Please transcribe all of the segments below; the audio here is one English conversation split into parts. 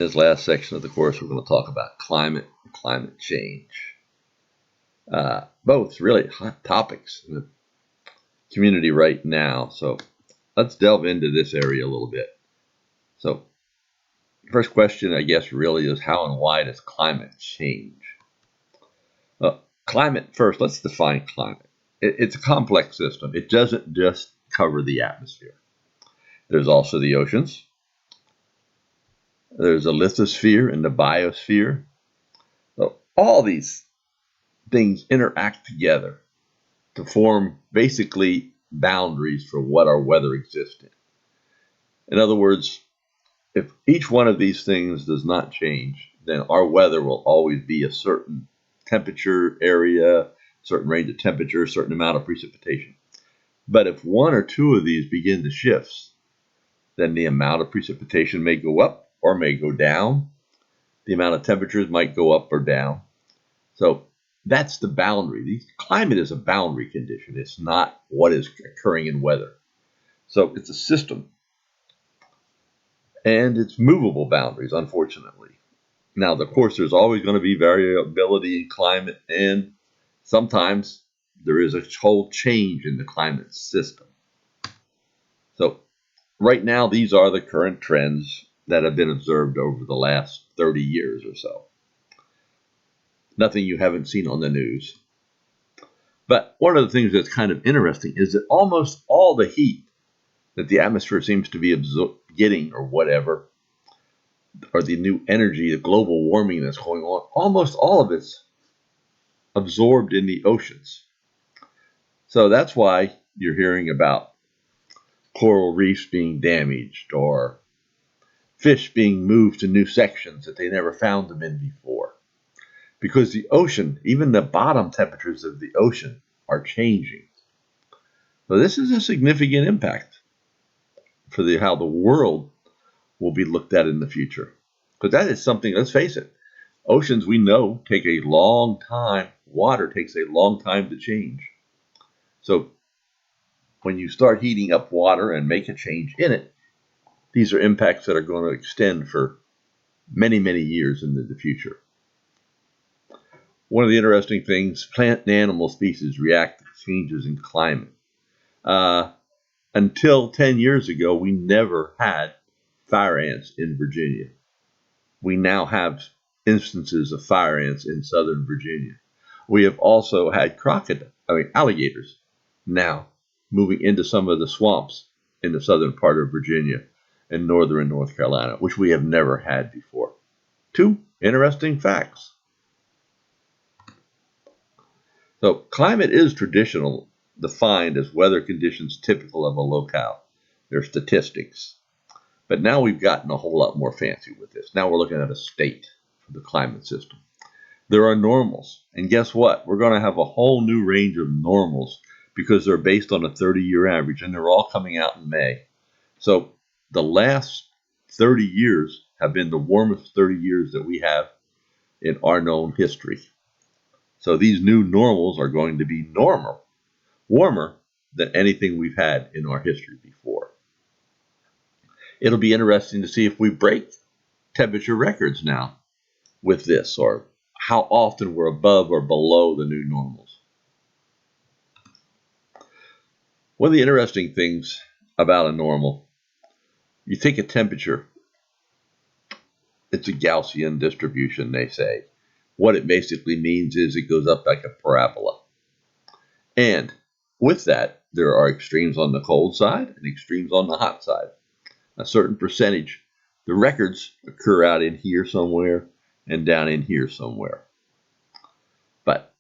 This last section of the course, we're going to talk about climate and climate change. Both really hot topics in the community right now. So let's delve into this area a little bit. So first question, I guess, really is how and why does climate change? Climate, first, let's define climate. It's a complex system. It doesn't just cover the atmosphere. There's also the oceans. There's a lithosphere and the biosphere. So all these things interact together to form basically boundaries for what our weather exists in. In other words, if each one of these things does not change, then our weather will always be a certain temperature area, certain range of temperature, certain amount of precipitation. But if one or two of these begin to shift, then the amount of precipitation may go up or may go down. The amount of temperatures might go up or down. So that's the boundary. Climate is a boundary condition. It's not what is occurring in weather. So it's a system. And it's movable boundaries, unfortunately. Now, of course, there's always going to be variability in climate, and sometimes there is a whole change in the climate system. So right now, these are the current trends that have been observed over the last 30 years or so. Nothing you haven't seen on the news. But one of the things that's kind of interesting is that almost all the heat that the atmosphere seems to be getting or whatever, or the new energy, the global warming that's going on, almost all of it's absorbed in the oceans. So that's why you're hearing about coral reefs being damaged or fish being moved to new sections that they never found them in before. Because the ocean, even the bottom temperatures of the ocean, are changing. So this is a significant impact for how the world will be looked at in the future. Because that is something, let's face it, oceans we know take a long time. Water takes a long time to change. So when you start heating up water and make a change in it, these are impacts that are going to extend for many, many years into the future. One of the interesting things, plant and animal species react to changes in climate. Until 10 years ago, we never had fire ants in Virginia. We now have instances of fire ants in southern Virginia. We have also had alligators now moving into some of the swamps in the southern part of Virginia and northern North Carolina, which we have never had before. Two interesting facts. So climate is traditionally defined as weather conditions typical of a locale. They're statistics. But now we've gotten a whole lot more fancy with this. Now we're looking at a state for the climate system. There are normals. And guess what? We're going to have a whole new range of normals because they're based on a 30-year average, and they're all coming out in May. So the last 30 years have been the warmest 30 years that we have in our known history. So these new normals are going to be warmer than anything we've had in our history before. It'll be interesting to see if we break temperature records now with this, or how often we're above or below the new normals. One of the interesting things about a normal, you take a temperature, it's a Gaussian distribution, they say. What it basically means is it goes up like a parabola. And with that, there are extremes on the cold side and extremes on the hot side. A certain percentage, the records occur out in here somewhere and down in here somewhere. But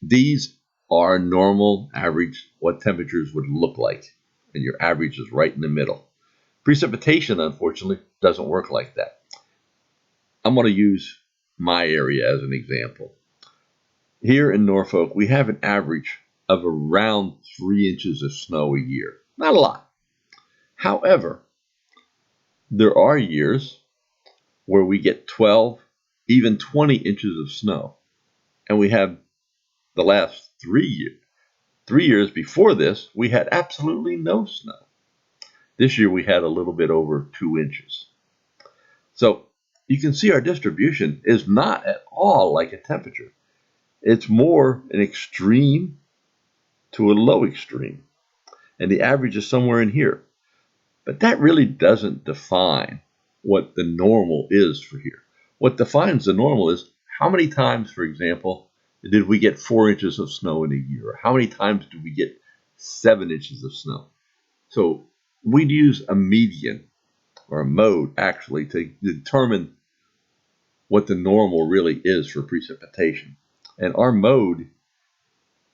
these are normal average, what temperatures would look like. And your average is right in the middle. Precipitation, unfortunately, doesn't work like that. I'm going to use my area as an example. Here in Norfolk, we have an average of around 3 inches of snow a year. Not a lot. However, there are years where we get 12, even 20 inches of snow. And we have the last 3 years. 3 years before this, we had absolutely no snow. This year we had a little bit over 2 inches. So you can see our distribution is not at all like a temperature. It's more an extreme to a low extreme. And the average is somewhere in here. But that really doesn't define what the normal is for here. What defines the normal is how many times, for example, did we get 4 inches of snow in a year? Or how many times do we get 7 inches of snow? So we'd use a median or a mode actually to determine what the normal really is for precipitation. And our mode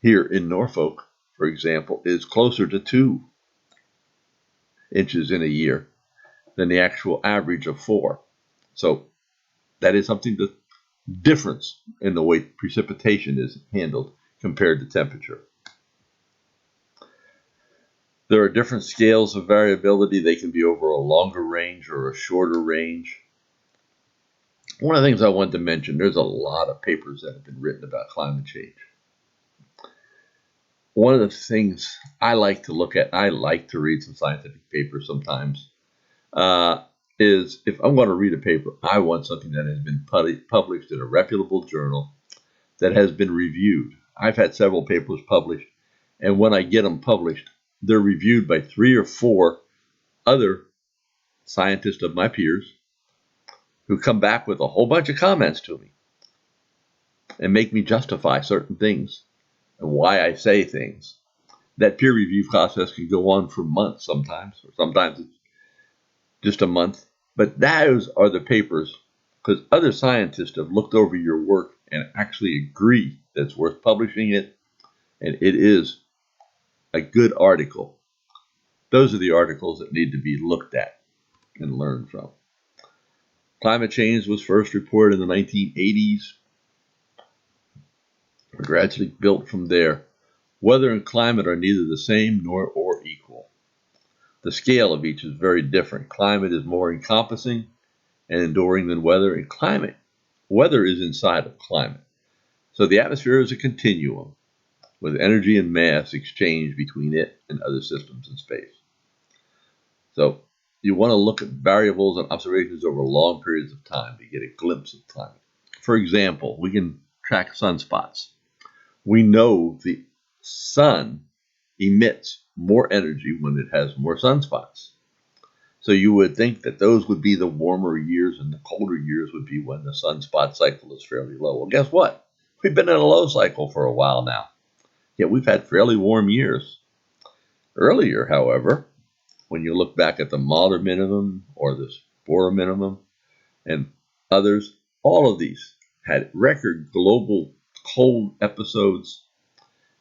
here in Norfolk, for example, is closer to 2 inches in a year than the actual average of 4. So that is something, the difference in the way precipitation is handled compared to temperature. There are different scales of variability. They can be over a longer range or a shorter range. One of the things I wanted to mention, there's a lot of papers that have been written about climate change. One of the things I like to look at, I like to read some scientific papers sometimes, is if I'm going to read a paper, I want something that has been published in a reputable journal that has been reviewed. I've had several papers published, and when I get them published, they're reviewed by 3 or 4 other scientists of my peers who come back with a whole bunch of comments to me and make me justify certain things and why I say things. That peer review process can go on for months sometimes, or sometimes it's just a month. But those are the papers, because other scientists have looked over your work and actually agree that it's worth publishing it, and it is a good article. Those are the articles that need to be looked at and learned from. Climate change was first reported in the 1980s. Gradually built from there. Weather and climate are neither the same nor equal. The scale of each is very different. Climate is more encompassing and enduring than weather, and weather is inside of climate. So the atmosphere is a continuum with energy and mass exchanged between it and other systems in space. So you want to look at variables and observations over long periods of time to get a glimpse of climate. For example, we can track sunspots. We know the sun emits more energy when it has more sunspots. So you would think that those would be the warmer years and the colder years would be when the sunspot cycle is fairly low. Well, guess what? We've been in a low cycle for a while now. Yet we've had fairly warm years. Earlier, however, when you look back at the Mahler minimum or the Sporer minimum and others, all of these had record global cold episodes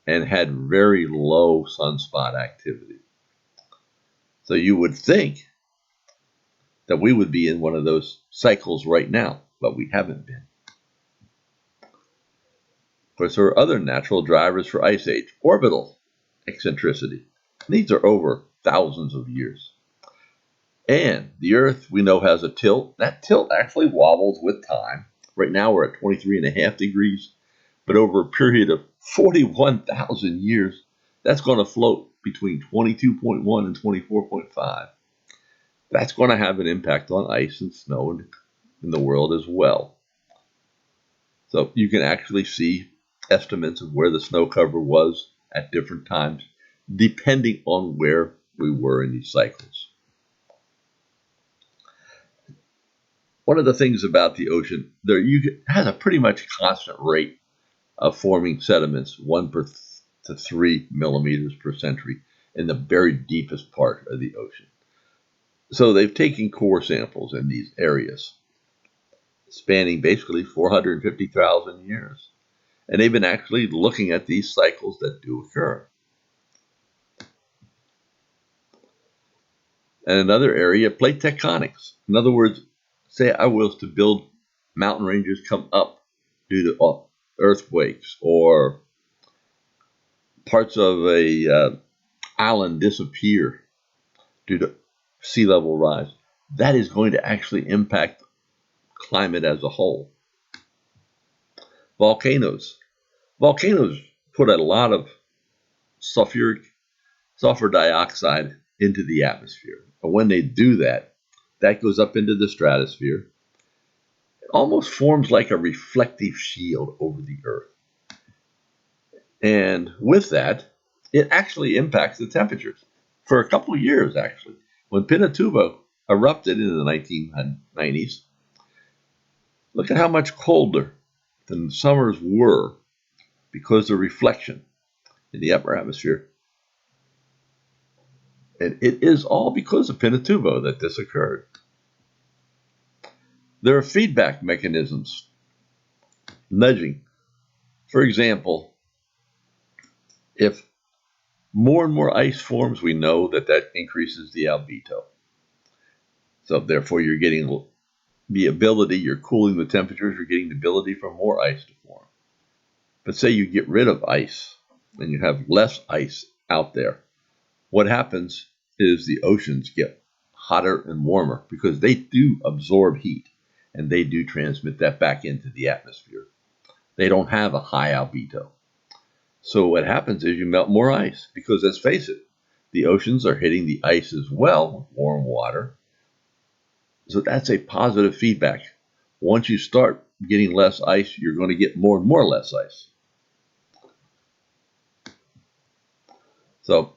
and had very low sunspot activity. So you would think that we would be in one of those cycles right now, but we haven't been. Of course, there are other natural drivers for ice age. Orbital eccentricity. These are over thousands of years. And the Earth, we know, has a tilt. That tilt actually wobbles with time. Right now we're at 23.5 degrees, but over a period of 41,000 years, that's going to float between 22.1 and 24.5. That's going to have an impact on ice and snow in the world as well. So you can actually see estimates of where the snow cover was at different times, depending on where we were in these cycles. One of the things about the ocean, it has a pretty much constant rate of forming sediments, 1 to 3 millimeters per century, in the very deepest part of the ocean. So they've taken core samples in these areas, spanning basically 450,000 years. And they've been actually looking at these cycles that do occur. And another area, plate tectonics. In other words, say I was to build mountain ranges come up due to earthquakes, or parts of a island disappear due to sea level rise. That is going to actually impact climate as a whole. Volcanoes. Volcanoes put a lot of sulfur dioxide into the atmosphere. And when they do that, that goes up into the stratosphere. almost forms like a reflective shield over the Earth. And with that, it actually impacts the temperatures for a couple of years, actually. When Pinatubo erupted in the 1990s, look at how much colder the summers were because of reflection in the upper atmosphere. And it is all because of Pinatubo that this occurred. There are feedback mechanisms, nudging. For example, if more and more ice forms, we know that that increases the albedo. So therefore, you're getting the ability, you're cooling the temperatures, you're getting the ability for more ice to form. But say you get rid of ice and you have less ice out there, what happens is the oceans get hotter and warmer because they do absorb heat and they do transmit that back into the atmosphere. They don't have a high albedo. So what happens is you melt more ice because, let's face it, the oceans are hitting the ice as well, warm water. So that's a positive feedback. Once you start getting less ice, you're going to get more and more less ice. So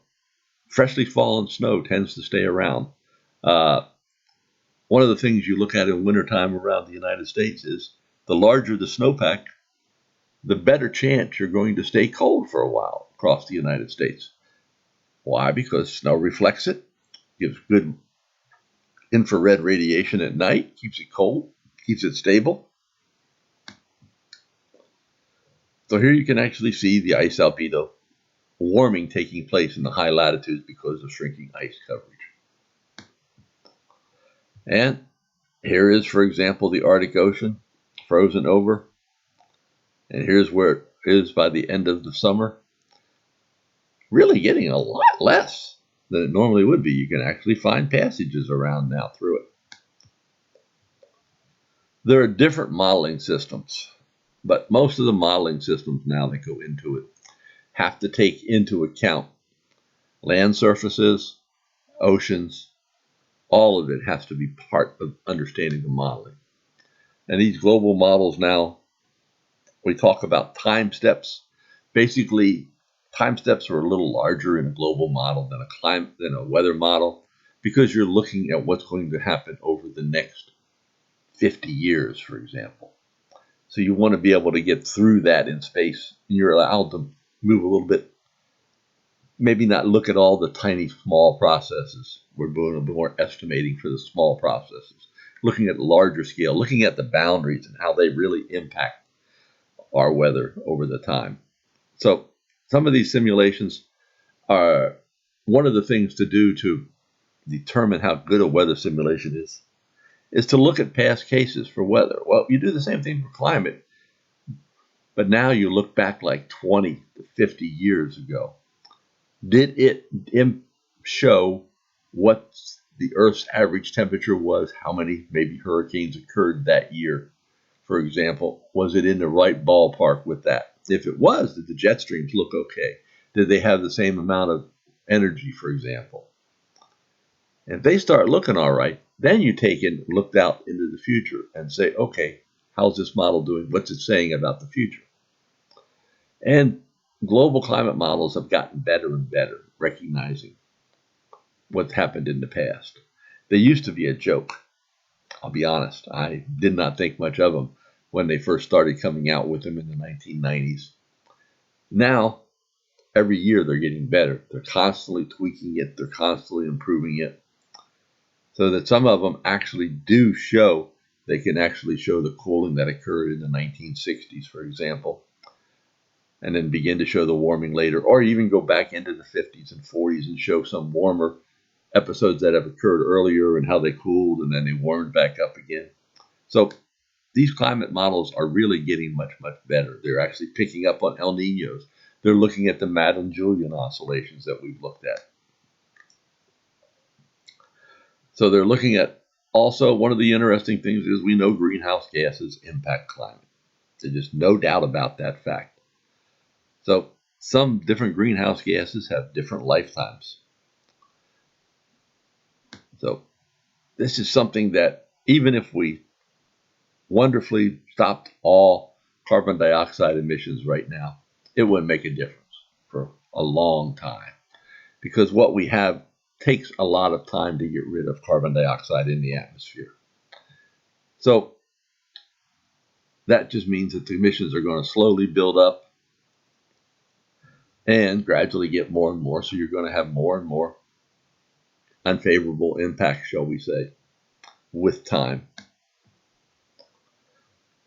freshly fallen snow tends to stay around. One of the things you look at in wintertime around the United States is the larger the snowpack, the better chance you're going to stay cold for a while across the United States. Why? Because snow reflects it, gives good infrared radiation at night, keeps it cold, keeps it stable. So here you can actually see the ice albedo warming taking place in the high latitudes because of shrinking ice coverage. And here is, for example, the Arctic Ocean frozen over. And here's where it is by the end of the summer. Really getting a lot less than it normally would be. You can actually find passages around now through it. There are different modeling systems, but most of the modeling systems now that go into it have to take into account land surfaces, oceans, all of it has to be part of understanding the modeling. And these global models now, we talk about time steps. Basically, time steps are a little larger in a global model than a weather model because you're looking at what's going to happen over the next 50 years, for example. So you want to be able to get through that in space, and you're allowed to move a little bit, maybe not look at all the tiny, small processes. We're doing a bit more estimating for the small processes, looking at larger scale, looking at the boundaries and how they really impact our weather over the time. So some of these simulations are one of the things to do to determine how good a weather simulation is to look at past cases for weather. Well, you do the same thing for climate, but now you look back like 20 to 50 years ago. Did it show what the Earth's average temperature was? How many maybe hurricanes occurred that year? For example, was it in the right ballpark with that? If it was, did the jet streams look okay? Did they have the same amount of energy, for example? And if they start looking all right, then you take and look out into the future and say, okay, how's this model doing? What's it saying about the future? And global climate models have gotten better and better, recognizing what's happened in the past. They used to be a joke. I'll be honest, I did not think much of them when they first started coming out with them in the 1990s. Now, every year they're getting better. They're constantly tweaking it. They're constantly improving it. So that some of them actually do show, they can actually show the cooling that occurred in the 1960s, for example, and then begin to show the warming later, or even go back into the 50s and 40s and show some warmer episodes that have occurred earlier and how they cooled and then they warmed back up again. So these climate models are really getting much, much better. They're actually picking up on El Niños. They're looking at the Madden-Julian oscillations that we've looked at. So they're looking at also, one of the interesting things is we know greenhouse gases impact climate. There's just no doubt about that fact. So some different greenhouse gases have different lifetimes. So this is something that even if we wonderfully stopped all carbon dioxide emissions right now, it wouldn't make a difference for a long time, because what we have takes a lot of time to get rid of carbon dioxide in the atmosphere. So that just means that the emissions are going to slowly build up and gradually get more and more. So you're going to have more and more unfavorable impacts, shall we say, with time.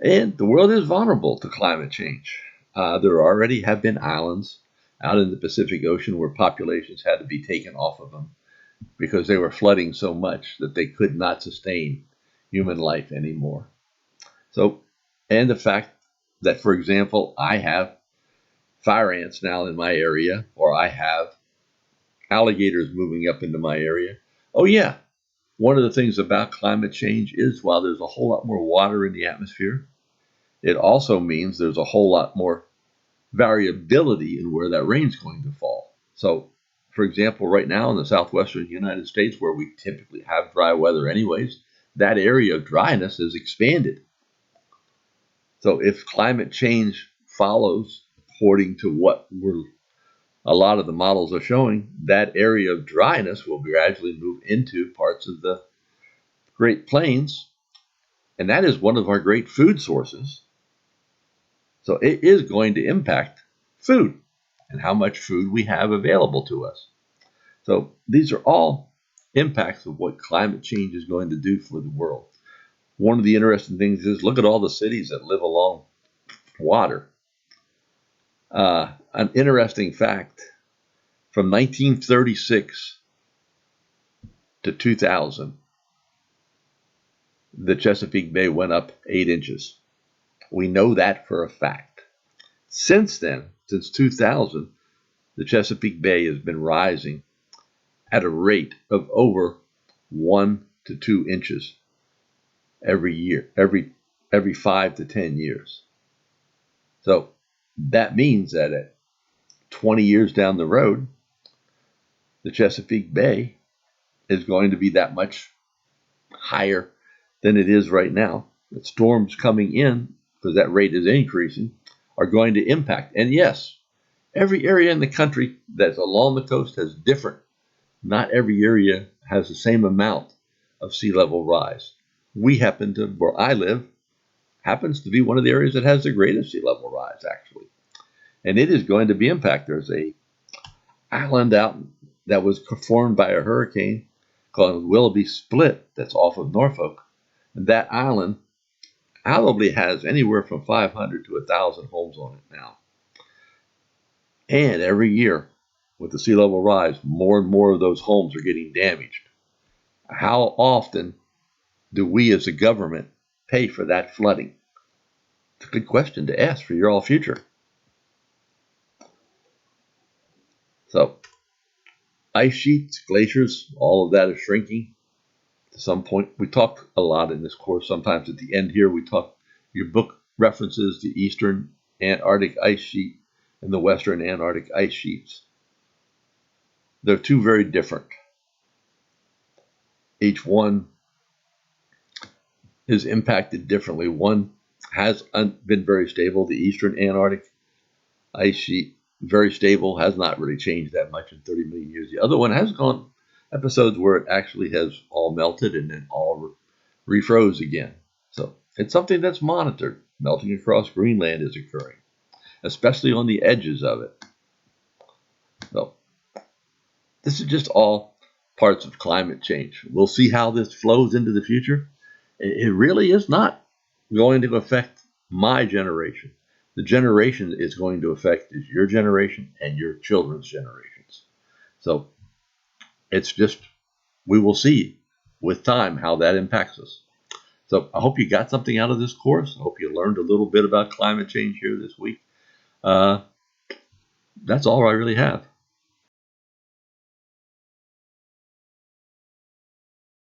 And the world is vulnerable to climate change. There already have been islands out in the Pacific Ocean where populations had to be taken off of them because they were flooding so much that they could not sustain human life anymore. So, and the fact that, for example, I have fire ants now in my area, or I have alligators moving up into my area. Oh, yeah. One of the things about climate change is while there's a whole lot more water in the atmosphere, it also means there's a whole lot more variability in where that rain's going to fall. So, for example, right now in the southwestern United States, where we typically have dry weather anyways, that area of dryness has expanded. So if climate change follows according to what a lot of the models are showing, that area of dryness will gradually move into parts of the Great Plains, and that is one of our great food sources. So it is going to impact food and how much food we have available to us. So these are all impacts of what climate change is going to do for the world. One of the interesting things is look at all the cities that live along water. An interesting fact, from 1936 to 2000, the Chesapeake Bay went up 8 inches. We know that for a fact. Since then, since 2000, the Chesapeake Bay has been rising at a rate of over 1 to 2 inches every year, every 5 to 10 years. So that means that at 20 years down the road, the Chesapeake Bay is going to be that much higher than it is right now. The storms coming in, because that rate is increasing, are going to impact. And yes, every area in the country that's along the coast has different. Not every area has the same amount of sea level rise. We happen to, where I live, happens to be one of the areas that has the greatest sea level rise, actually. And it is going to be impacted. There's a island out that was formed by a hurricane called Willoughby Split that's off of Norfolk. And that island probably has anywhere from 500 to 1,000 homes on it now. And every year, with the sea level rise, more and more of those homes are getting damaged. How often do we as a government pay for that flooding? It's a good question to ask for your all future. So, ice sheets, glaciers, all of that is shrinking. To some point, we talk a lot in this course. Sometimes at the end here, we talk, your book references the Eastern Antarctic ice sheet and the Western Antarctic ice sheets. They're two very different. Each one is impacted differently. One has been very stable. The Eastern Antarctic ice sheet, very stable, has not really changed that much in 30 million years. The other one has gone episodes where it actually has all melted and then all refroze again. So it's something that's monitored. Melting across Greenland is occurring, especially on the edges of it. So this is just all parts of climate change. We'll see how this flows into the future. It really is not going to affect my generation. The generation it's going to affect is your generation and your children's generations. So it's just, we will see with time how that impacts us. So I hope you got something out of this course. I hope you learned a little bit about climate change here this week. That's all I really have.